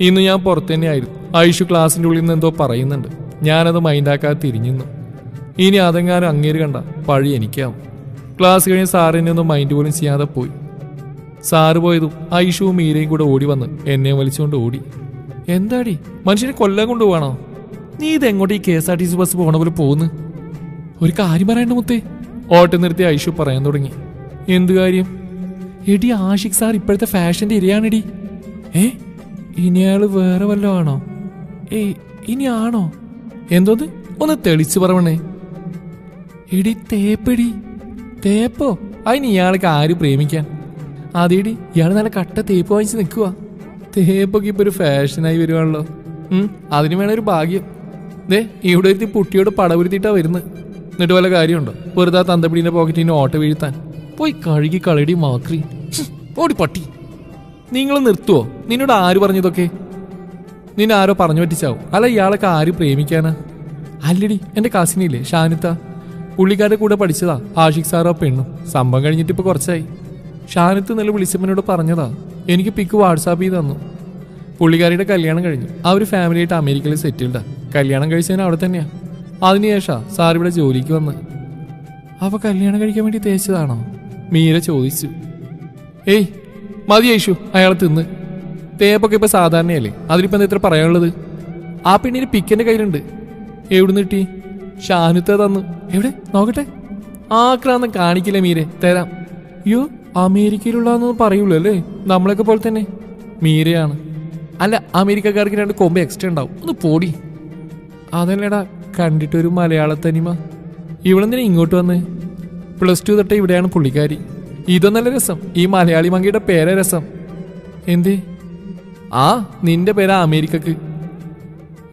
ഇന്ന് ഞാൻ പുറത്തു തന്നെയായിരുന്നു. ഐഷു ക്ലാസ്സിൻ്റെ ഉള്ളിൽ നിന്ന് എന്തോ പറയുന്നുണ്ട്. ഞാനത് മൈൻഡാക്കാതെ തിരിഞ്ഞു. ഇനി അതെങ്ങാനും അങ്ങേര് കണ്ട പഴി എനിക്കാവും. ക്ലാസ് കഴിഞ്ഞ് സാറിനെ ഒന്നും മൈൻഡ് പോലും ചെയ്യാതെ പോയി. സാറ് പോയതും ഐഷുവും മീരയും കൂടെ ഓടി വന്ന് എന്നെ വലിച്ചുകൊണ്ട് ഓടി. എന്താടി മനുഷ്യനെ കൊല്ലാൻ കൊണ്ടുപോകണോ? നീ ഇതെങ്ങോട്ട് ഈ KSRTC ബസ് പോകണ പോലെ പോകുന്നു? ഒരു കാര്യം പറയണ്ട മുത്തേ. ഓട്ടം നിർത്തി ഐഷു പറയാൻ തുടങ്ങി. എന്ത് കാര്യം? എടി ആഷിഖ് സാർ ഇപ്പോഴത്തെ ഫാഷന്റെ ഇരയാണെടി. ഇനി അയാള് വേറെ വല്ലോ ആണോ? ഇനി ആണോ? എന്തോന്ന് ഒന്ന് തെളിച്ചു പറവണേ. എടി തേപ്പടി. തേപ്പോ? അതിന് ഇയാൾക്ക് ആര് പ്രേമിക്കാൻ? അതേടി ഇയാൾ നല്ല കട്ട തേപ്പ് വാങ്ങിച്ച് നിൽക്കുക. തേപ്പൊക്കെ ഇപ്പൊ ഒരു ഫാഷനായി വരുവാണല്ലോ. അതിന് വേണ ഒരു ഭാഗ്യം. ഇവിടെ ഒരുത്തി പുട്ടിയോട് പടവുരുത്തിയിട്ടാ വരുന്നത്. എന്നിട്ട് വല്ല കാര്യമുണ്ടോ? വെറുതെ തന്തപ്പിടീന്റെ പോക്കറ്റിന് ഓട്ട വീഴ്ത്താൻ. പോയി കഴുകി കളടി മാക്രി. ഓടി പട്ടി. നിങ്ങൾ നിർത്തുവോ? നിന്നോട് ആര് പറഞ്ഞതൊക്കെ? നിന്നെ ആരോ പറഞ്ഞു പറ്റിച്ചാവും. അല്ല ഇയാളൊക്കെ ആര് പ്രേമിക്കാനാ? അല്ലടി എന്റെ കസിനില്ലേ ഷാനിത്ത, പുള്ളിക്കാരുടെ കൂടെ പഠിച്ചതാ ആഷിഖ് സാറോ പെണ്ണും. സംഭവം കഴിഞ്ഞിട്ട് ഇപ്പൊ കുറച്ചായി. ഷാനിത്ത് ഇന്നലെ വിളിച്ചപ്പനോട് പറഞ്ഞതാ. എനിക്ക് പിക്ക് വാട്സാപ്പ് ചെയ്ത് തന്നു. പുള്ളിക്കാരിയുടെ കല്യാണം കഴിഞ്ഞു. അവർ ഫാമിലിയായിട്ട് അമേരിക്കയിൽ സെറ്റിൽഡാ. കല്യാണം കഴിച്ചതിന് അവിടെ തന്നെയാ. അതിനുശേഷം സാർ ഇവിടെ ജോലിക്ക് വന്ന്. അപ്പൊ കല്യാണം കഴിക്കാൻ വേണ്ടി തേച്ചതാണോ? മീര ചോദിച്ചു. മതി യേശു അയാളെ തിന്ന്. തേപ്പൊക്കെ ഇപ്പൊ സാധാരണയല്ലേ, അതിലിപ്പോ എന്താ ഇത്ര പറയാനുള്ളത്? ആ പെണ്ണിന് പിക്കിന്റെ കയ്യിലുണ്ട്. എവിടുന്ന് കിട്ടി? ഷാനുത്ത തന്നു. എവിടെ നോക്കട്ടെ? ആക്രാന്തം കാണിക്കില്ല മീരെ, തരാം. യോ അമേരിക്കയിലുള്ളതെന്നൊന്നും പറയൂല്ലോ അല്ലേ? നമ്മളൊക്കെ പോലെ തന്നെ. മീരയാണ്. അല്ല അമേരിക്കക്കാർക്ക് 2 കൊമ്പ് എക്സ്ട്രാ ഉണ്ടാവും. ഒന്ന് പോടി. അതല്ലേടാ കണ്ടിട്ടൊരു മലയാള തനിമ. ഇവളെന്തിനാ ഇങ്ങോട്ട് വന്ന്? +2 തൊട്ടേ ഇവിടെയാണ് പുള്ളിക്കാരി. ഇതൊന്നല്ല രസം, ഈ മലയാളി മങ്കിയുടെ പേരാ രസം. എന്തേ? നിന്റെ പേരാ അമേരിക്കക്ക്.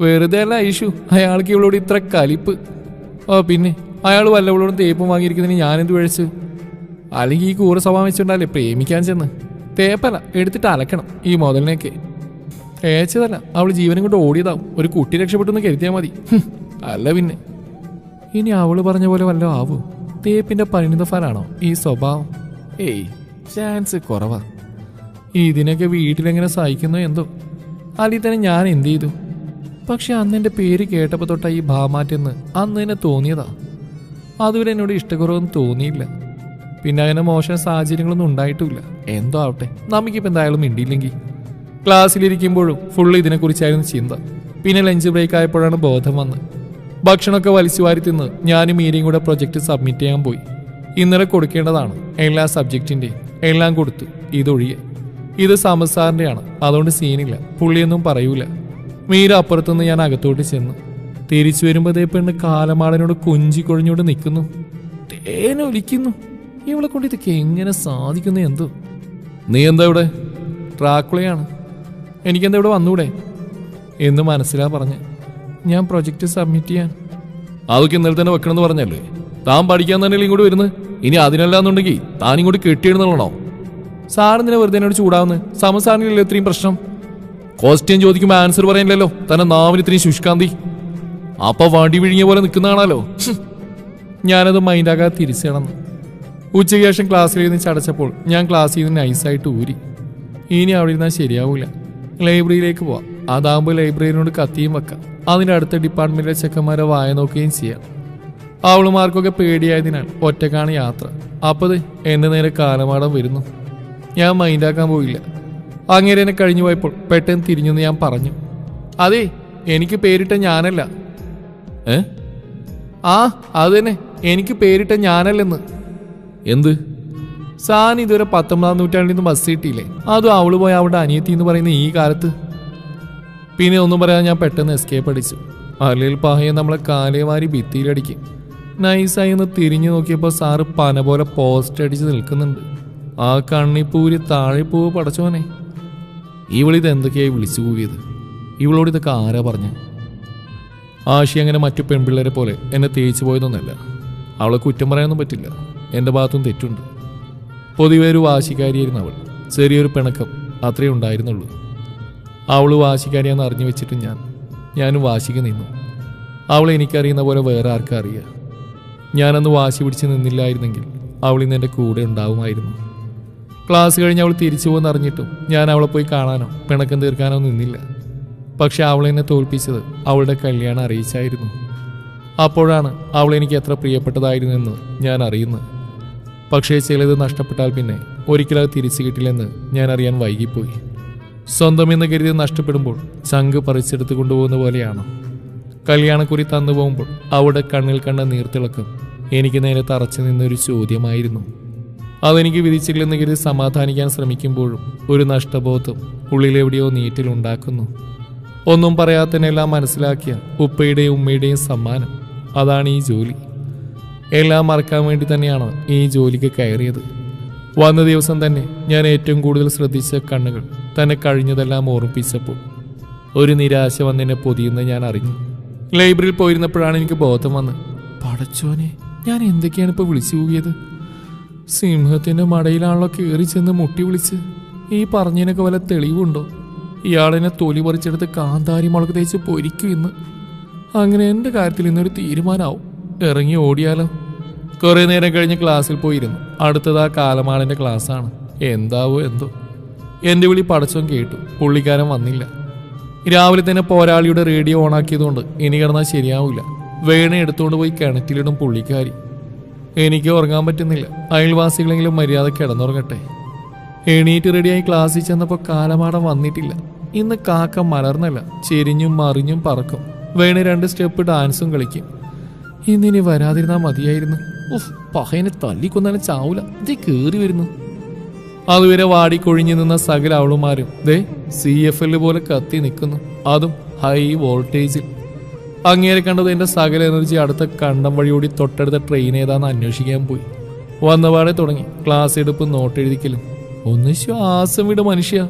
വെറുതെ അല്ല ഐഷു അയാൾക്ക് ഇവളോട് ഇത്ര കലിപ്പ്. പിന്നെ അയാൾ വല്ലവളോടും തേപ്പും വാങ്ങിയിരിക്കുന്നതിന് ഞാനെന്ത് വിഴച്ചു? അല്ലെങ്കിൽ ഈ കൂറ സ്വഭാവം വെച്ചിട്ടുണ്ടല്ലേ പ്രേമിക്കാൻ ചെന്ന്. തേപ്പല്ല, എടുത്തിട്ട് അലക്കണം ഈ മുതലിനെയൊക്കെ. തേച്ചതല്ല, അവൾ ജീവനും കൊണ്ട് ഓടിയതാവും. ഒരു കുട്ടി രക്ഷപ്പെട്ടെന്ന് കരുതിയാൽ മതി. അല്ല പിന്നെ ഇനി അവള് പറഞ്ഞ പോലെ വല്ലോ ആവൂ? തേപ്പിന്റെ പരിണിത ഫലാണോ ഈ സ്വഭാവം? ചാൻസ് കുറവാ. ഇതിനൊക്കെ വീട്ടിലെങ്ങനെ സഹിക്കുന്നോ എന്തോ. അല്ലെങ്കിൽ തന്നെ ഞാൻ എന്ത് ചെയ്തു? പക്ഷെ അന്ന് എൻ്റെ പേര് കേട്ടപ്പോൾ തൊട്ടാ ഈ ഭാമാറ്റെന്ന് അന്ന് തന്നെ തോന്നിയതാ. അതുവരെ എന്നോട് ഇഷ്ടക്കുറവൊന്നും തോന്നിയില്ല. പിന്നെ അങ്ങനെ മോശം സാഹചര്യങ്ങളൊന്നും ഉണ്ടായിട്ടുമില്ല. എന്തോ ആവട്ടെ, നമുക്കിപ്പോൾ എന്തായാലും മിണ്ടിയില്ലെങ്കിൽ. ക്ലാസ്സിലിരിക്കുമ്പോഴും ഫുള്ള് ഇതിനെക്കുറിച്ചായിരുന്നു ചിന്ത. പിന്നെ ലഞ്ച് ബ്രേക്ക് ആയപ്പോഴാണ് ബോധം വന്നത്. ഭക്ഷണമൊക്കെ വലിച്ചു വാരി തിന്ന് ഞാനും മീരയും കൂടെ പ്രൊജക്റ്റ് സബ്മിറ്റ് ചെയ്യാൻ പോയി. ഇന്നലെ കൊടുക്കേണ്ടതാണ് എല്ലാ സബ്ജക്റ്റിൻ്റെയും. എല്ലാം കൊടുത്തു, ഇതൊഴിയെ. ഇത് സമദ് സാറിൻ്റെയാണ്, അതുകൊണ്ട് സീനില്ല. പുള്ളിയൊന്നും പറയൂല. മീര അപ്പുറത്തുനിന്ന് ഞാൻ അകത്തോട്ട് ചെന്നു. തിരിച്ചു വരുമ്പോൾ പെണ്ണ് കാലമാടനോട് കൊഞ്ചിക്കൊഴിഞ്ഞോട് നിൽക്കുന്നു. തേനൊലിക്കുന്നു. ഇവളെ കൊണ്ട് ഇതൊക്കെ എങ്ങനെ സാധിക്കുന്നു എന്തോ. നീ എന്താ ഇവിടെ? ട്രാക്കുളയാണ്. എനിക്കെന്താ ഇവിടെ വന്നൂടെ എന്ന് മനസ്സിലാ പറഞ്ഞ്. ഞാൻ പ്രൊജക്റ്റ് സബ്മിറ്റ് ചെയ്യാൻ. അതൊക്കെ ഇന്നലെ തന്നെ വെക്കണമെന്ന് പറഞ്ഞല്ലേ? താൻ പഠിക്കാൻ തന്നെയല്ലേ ഇങ്ങോട്ട് വരുന്നത്? ഇനി അതിനല്ലാന്നുണ്ടെങ്കിൽ താൻ ഇങ്ങോട്ട് കെട്ടിയെഴുന്നള്ളണോ? സാറിന് വെറുതെ എന്നോട് ചൂടാവുന്നത്? സമദ് സാറിനില്ലല്ലോ ഇത്രയും പ്രശ്നം. ക്വസ്റ്റ്യൻ ചോദിക്കുമ്പോൾ ആൻസർ പറയാനില്ലല്ലോ. തന്നെ നാവിന് ഇത്രയും ശുഷ്കാന്തി. അപ്പൊ വണ്ടി വിഴിഞ്ഞ പോലെ നിൽക്കുന്നതാണല്ലോ. ഞാനത് മൈൻഡാകാതെ തിരിച്ചു കിടന്നു. ഉച്ചയ്ക്ക് ശേഷം ക്ലാസ്സിലിരുന്ന് ചടച്ചപ്പോൾ ഞാൻ ക്ലാസ്സിൽ നിന്ന് നൈസായിട്ട് ഊരി. ഇനി അവിടെ ഇരുന്നാൽ ശരിയാവൂല. ലൈബ്രറിയിലേക്ക് പോവാം. അതാകുമ്പോൾ ലൈബ്രറിയിനോട് കത്തിയും വെക്കാം. അതിൻ്റെ അടുത്ത ഡിപ്പാർട്ട്മെന്റിലെ ചെക്കന്മാരെ വായ നോക്കുകയും ചെയ്യാം. അവളുമാർക്കൊക്കെ പേടിയായതിനാൽ ഒറ്റക്കാണ് യാത്ര. അപ്പത് എന്റെ നേരെ കാലമാടം വരുന്നു. ഞാൻ മൈൻഡാക്കാൻ പോയില്ല. അങ്ങനെ എന്നെ കഴിഞ്ഞു പോയപ്പോൾ പെട്ടെന്ന് തിരിഞ്ഞെന്ന് ഞാൻ പറഞ്ഞു. അതെ, എനിക്ക് പേരിട്ട ഞാനല്ല. അത് തന്നെ, എനിക്ക് പേരിട്ട ഞാനല്ലെന്ന്. എന്ത്? സാൻ ഇതുവരെ 19-ാം നൂറ്റാണ്ടിൽ നിന്ന് ബസ് കിട്ടിയില്ലേ? അതും അവള് പോയ അവളുടെ അനിയത്തി എന്ന് പറയുന്ന ഈ കാലത്ത്. പിന്നെ ഒന്നും പറയാതെ ഞാൻ പെട്ടെന്ന് എസ്കേപ്പ് അടിച്ചു. അല്ലെങ്കിൽ പഹയെ നമ്മളെ കാലേവാരി ഭിത്തിയിലടിക്കും. നൈസായി ഒന്ന് തിരിഞ്ഞു നോക്കിയപ്പോൾ സാറ് പന പോലെ പോസ്റ്റ് അടിച്ച് നിൽക്കുന്നുണ്ട്. ആ കണ്ണിപ്പൂരി താഴെ പൂവ് പടച്ചോനെ. ഇവളിത് എന്തൊക്കെയായി വിളിച്ചു കൂവിയത്? ഇവളോട് ഇതൊക്കെ ആരാ പറഞ്ഞ? ആഷി അങ്ങനെ മറ്റു പെൺപിള്ളേരെ പോലെ എന്നെ തേച്ചു പോയതൊന്നല്ല. അവളെ കുറ്റം പറയാനൊന്നും പറ്റില്ല. എൻ്റെ ഭാഗത്തും തെറ്റുണ്ട്. പൊതുവെ ഒരു വാശിക്കാരിയായിരുന്നു അവൾ. ചെറിയൊരു പിണക്കം അത്രേ ഉണ്ടായിരുന്നുള്ളൂ. അവൾ വാശിക്കാരിയാന്ന് അറിഞ്ഞു വെച്ചിട്ട് ഞാനും വാശിക്ക് നിന്നു. അവൾ എനിക്കറിയുന്ന പോലെ വേറെ ആർക്കും അറിയാം. ഞാനന്ന് വാശി പിടിച്ച് നിന്നില്ലായിരുന്നെങ്കിൽ അവൾ ഇന്ന് എൻ്റെ കൂടെ ഉണ്ടാവുമായിരുന്നു. ക്ലാസ് കഴിഞ്ഞ് അവൾ തിരിച്ചു പോകുന്നറിഞ്ഞിട്ടും ഞാൻ അവളെ പോയി കാണാനോ പിണക്കം തീർക്കാനോ നിന്നില്ല. പക്ഷെ അവളെന്നെ തോൽപ്പിച്ചത് അവളുടെ കല്യാണം അറിയിച്ചായിരുന്നു. അപ്പോഴാണ് അവൾ എനിക്ക് എത്ര പ്രിയപ്പെട്ടതായിരുന്നെന്ന് ഞാൻ അറിയുന്നത്. പക്ഷേ ചിലത് നഷ്ടപ്പെട്ടാൽ പിന്നെ ഒരിക്കലും അത് തിരിച്ചു കിട്ടില്ലെന്ന് ഞാൻ അറിയാൻ വൈകിപ്പോയി. സ്വന്തം എന്ന് കരുതി നഷ്ടപ്പെടുമ്പോൾ ചങ്ക് പറിച്ചെടുത്ത് കൊണ്ടുപോകുന്ന പോലെയാണ്. കല്യാണക്കുറി തന്നു പോകുമ്പോൾ അവളുടെ കണ്ണിൽ കണ്ട നീർത്തിളക്കം എനിക്ക് നേരെ തറച്ചു നിന്നൊരു ചോദ്യമായിരുന്നു. അതെനിക്ക് വിധിച്ചില്ലെന്ന് കരുതി സമാധാനിക്കാൻ ശ്രമിക്കുമ്പോഴും ഒരു നഷ്ടബോധം ഉള്ളിലെവിടെയോ നീറ്റിലുണ്ടാക്കുന്നു. ഒന്നും പറയാത്തതിനെല്ലാം മനസ്സിലാക്കിയ ഉപ്പയുടെയും ഉമ്മയുടെയും സമ്മാനം. അതാണ് ഈ ജോലി. എല്ലാം മറക്കാൻ വേണ്ടി തന്നെയാണ് ഈ ജോലിക്ക് കയറിയത്. വന്ന ദിവസം തന്നെ ഞാൻ ഏറ്റവും കൂടുതൽ ശ്രദ്ധിച്ച കണ്ണുകൾ തന്നെ കഴിഞ്ഞതെല്ലാം ഓർമ്മിപ്പിച്ചപ്പോൾ ഒരു നിരാശ വന്നെന്നെ പൊതിയുന്നത് ഞാൻ അറിഞ്ഞു. ലൈബ്രറിയിൽ പോയിരുന്നപ്പോഴാണ് എനിക്ക് ബോധം വന്ന്, പടച്ചോനെ, ഞാൻ എന്തൊക്കെയാണ് ഇപ്പോൾ വിളിച്ചു പോകിയത്? സിംഹത്തിന്റെ മടയിലാണല്ലോ കയറി ചെന്ന് മുട്ടി വിളിച്ച്. ഈ പറഞ്ഞതിനൊക്കെ വല്ല തെളിവുണ്ടോ? ഇയാളെന്നെ തൊലി പറിച്ചെടുത്ത് കാന്താരി മുളക് തേച്ച് പൊരിക്കും ഇന്ന്. അങ്ങനെ എൻ്റെ കാര്യത്തിൽ ഇന്നൊരു തീരുമാനമാവും. ഇറങ്ങി ഓടിയാലോ? കുറേ നേരം കഴിഞ്ഞ് ക്ലാസ്സിൽ പോയിരുന്നു. അടുത്തത് ആ കാലമാടൻ്റെ ക്ലാസ്സാണ്. എന്താവോ എന്തോ. എൻ്റെ വിളി പടച്ചോൻ കേട്ടു. പുള്ളിക്കാരൻ വന്നില്ല. രാവിലെ തന്നെ പോരാളിയുടെ റേഡിയോ ഓണാക്കിയതുകൊണ്ട് ഇനി കിടന്നാൽ ശരിയാവില്ല. വേണ എടുത്തുകൊണ്ട് പോയി കിണറ്റിലിടും പുള്ളിക്കാരി. എനിക്ക് ഉറങ്ങാൻ പറ്റുന്നില്ല. അയൽവാസികളെങ്കിലും മര്യാദ കിടന്നുറങ്ങട്ടെ. എണീറ്റ് റെഡിയായി ക്ലാസ്സിൽ ചെന്നപ്പോൾ കാലമാടം വന്നിട്ടില്ല. ഇന്ന് കാക്ക മലർന്നല്ല, ചെരിഞ്ഞും മറിഞ്ഞും പറക്കും. വേണ 2 സ്റ്റെപ്പ് ഡാൻസും കളിക്കും. ഇന്നിനി വരാതിരുന്നാൽ മതിയായിരുന്നു. പഹയനെ തല്ലിക്കൊന്നാലും ചാവൂല. ഇത് കേറി വരുന്നു. അതുവരെ വാടിക്കൊഴിഞ്ഞു നിന്ന സകല അവളുമാരും ദേ CFL പോലെ കത്തി നിൽക്കുന്നു. അതും ഹൈ വോൾട്ടേജിൽ. അങ്ങേരെ കണ്ടത് എൻ്റെ സകല എനർജി അടുത്ത കണ്ടം വഴിയോടി തൊട്ടടുത്ത ട്രെയിൻ ഏതാന്ന് അന്വേഷിക്കാൻ പോയി. വന്നപാടെ തുടങ്ങി ക്ലാസ് എടുപ്പും നോട്ടെഴുതിക്കലും. ഒന്ന് ശ്വാസം വിട് മനുഷ്യ.